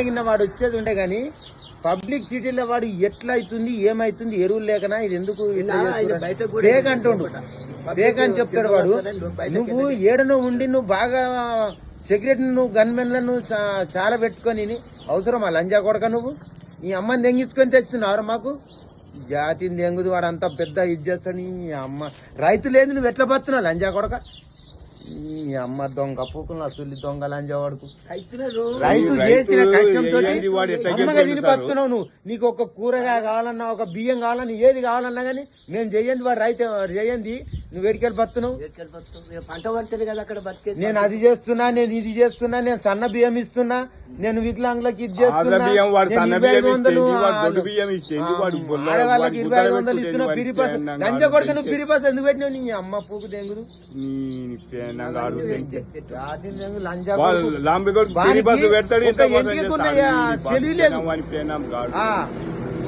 వాడు వచ్చేది ఉండే గాని పబ్లిక్ సిటీలో వాడు ఎట్లా అవుతుంది ఏమైతుంది ఎరువులు లేకనా ఇది ఎందుకు బేక్ అంటుండు బేక్ అని చెప్తాడు వాడు. నువ్వు ఏడనో ఉండి నువ్వు బాగా సెక్యూరిటీ నువ్వు గన్మెన్లను చాలా పెట్టుకొని అవసరం ఆ లంజా కొడక నువ్వు ఈ అమ్మని దెంగించుకొని తెస్తున్నావు మాకు జాతిని దెంగుదు వాడు అంతా పెద్ద ఇది చేస్తాడు. ఈ అమ్మ రైతు లేదు నువ్వు ఎట్లా బతున్నావు లంజా కొడక ఈ అమ్మ దొంగ పూకులు అసలు దొంగ లంజా వాడుకు రైతు చేసిన కష్టంతో అమ్మగా తిని బతున్నావు నువ్వు. నీకు ఒక కూరగాయ కావాలన్నా ఒక బియ్యం కావాలన్నా ఏది కావాలన్నా గానీ మేము చెయ్యండి వాడు రైతు చెయ్యండి నువ్వు ఎడికెళ్ళి బతున్నావు. పంట పడుతుంది కదా అక్కడ బతికే. నేను అది చేస్తున్నా నేను ఇది చేస్తున్నా నేను సన్న బియ్యం ఇస్తున్నా నేను వికలాంగులకు ఇది చేస్తున్నా 2500 ఆడవాళ్ళకి 2500 ఇస్తున్నా పిరిపాస్ లంజ కొడుకు నువ్వు పిరిపాస్ ఎందుకు పెట్టినావు నీ అమ్మ పూకు దెంగుదు తెలియలేదు.